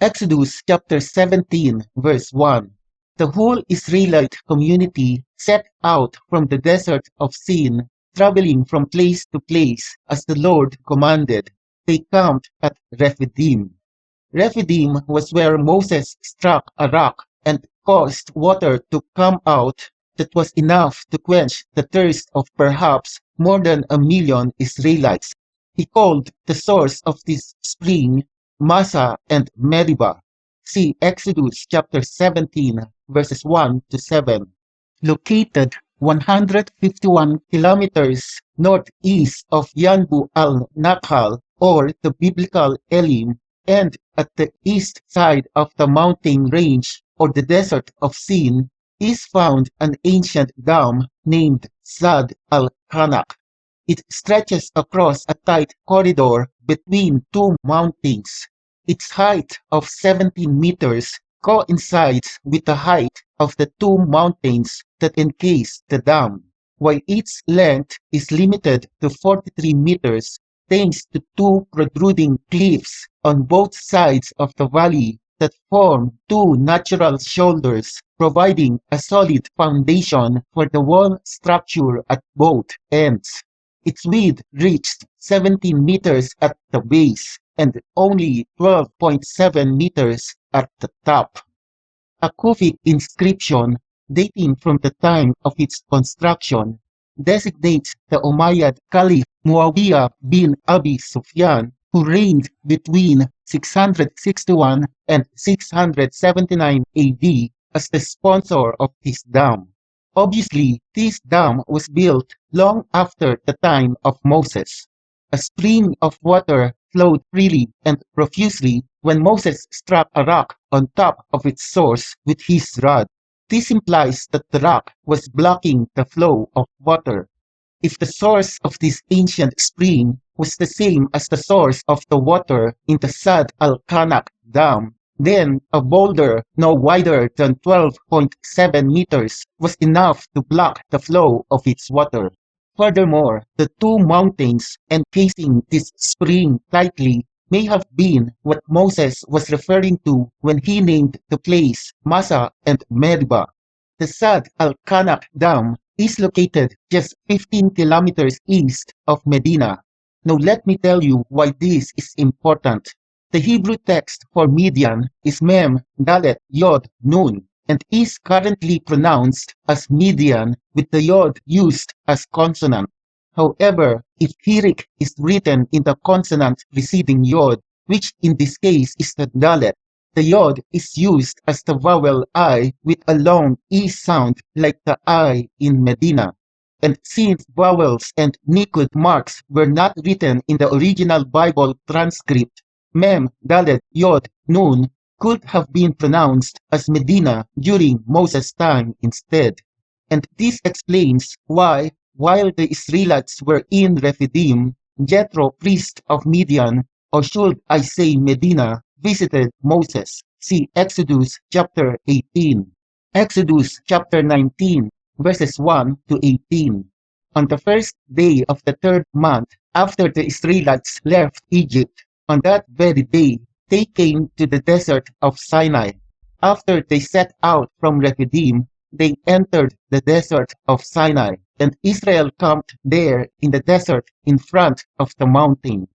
Exodus chapter 17 verse 1. The whole Israelite community set out from the desert of Sin, traveling from place to place as the Lord commanded. They camped at Rephidim. Rephidim was where Moses struck a rock and caused water to come out that was enough to quench the thirst of perhaps more than 1,000,000 Israelites. He called the source of this spring Massah and Meribah. See Exodus chapter 17 verses 1 to 7. Located 151 kilometers northeast of Yanbu Al-Nakhal, or the Biblical Elim, and at the east side of the mountain range or the desert of Sin, is found an ancient dam named Sadd Al-Khanaq. It stretches across a tight corridor between two mountains. Its height of 17 meters coincides with the height of the two mountains that encase the dam, while its length is limited to 43 meters thanks to two protruding cliffs on both sides of the valley that form two natural shoulders, providing a solid foundation for the wall structure at both ends. Its width reached 17 meters at the base and only 12.7 meters at the top. A Kufic inscription dating from the time of its construction designates the Umayyad Caliph Muawiyah bin Abi Sufyan, who reigned between 661 and 679 AD, as the sponsor of this dam. Obviously, this dam was built long after the time of Moses. A spring of water flowed freely and profusely when Moses struck a rock on top of its source with his rod. This implies that the rock was blocking the flow of water. If the source of this ancient spring was the same as the source of the water in the Sadd Al-Khanaq dam, then a boulder no wider than 12.7 meters was enough to block the flow of its water. Furthermore, the two mountains encasing this spring tightly may have been what Moses was referring to when he named the place Massah and Meribah. The Sadd Al-Khanaq Dam is located just 15 kilometers east of Medina. Now let me tell you why this is important. The Hebrew text for Midian is Mem Dalet Yod Nun and is currently pronounced as Midian with the Yod used as consonant. However, if Hirik is written in the consonant preceding Yod, which in this case is the Dalet, the Yod is used as the vowel I with a long E sound like the I in Medina. And since vowels and nikud marks were not written in the original Bible transcript, Mem Dalet Yod Nun could have been pronounced as Medina during Moses' time instead. And this explains why, while the Israelites were in Rephidim, Jethro, priest of Midian, or should I say Medina, visited Moses. See Exodus chapter 18. Exodus chapter 19, verses 1 to 18. On the first day of the third month after the Israelites left Egypt, on that very day, they came to the desert of Sinai. After they set out from Rephidim, they entered the desert of Sinai, and Israel camped there in the desert in front of the mountain.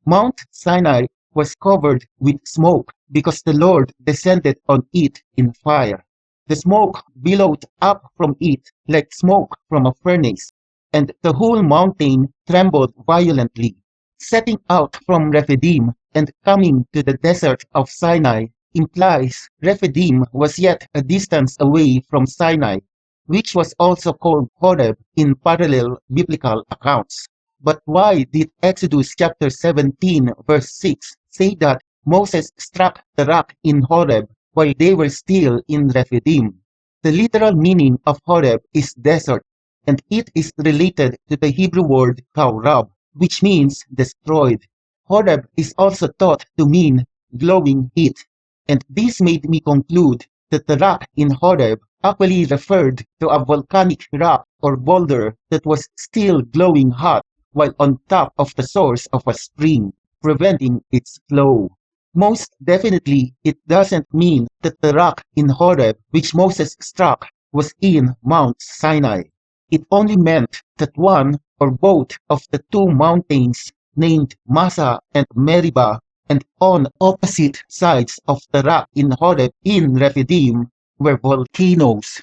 Mount Sinai was covered with smoke because the Lord descended on it in fire. The smoke billowed up from it like smoke from a furnace, and the whole mountain trembled violently. Setting out from Rephidim and coming to the desert of Sinai implies Rephidim was yet a distance away from Sinai, which was also called Horeb in parallel biblical accounts. But why did Exodus chapter 17 verse 6 say that Moses struck the rock in Horeb while they were still in Rephidim? The literal meaning of Horeb is desert, and it is related to the Hebrew word kaurab, which means destroyed. Horeb is also thought to mean glowing heat, and this made me conclude that the rock in Horeb actually referred to a volcanic rock or boulder that was still glowing hot while on top of the source of a spring, preventing its flow. Most definitely, it doesn't mean that the rock in Horeb which Moses struck was in Mount Sinai. It only meant that one or both of the two mountains named Massah and Meribah and on opposite sides of the rock in Horeb in Rephidim were volcanoes.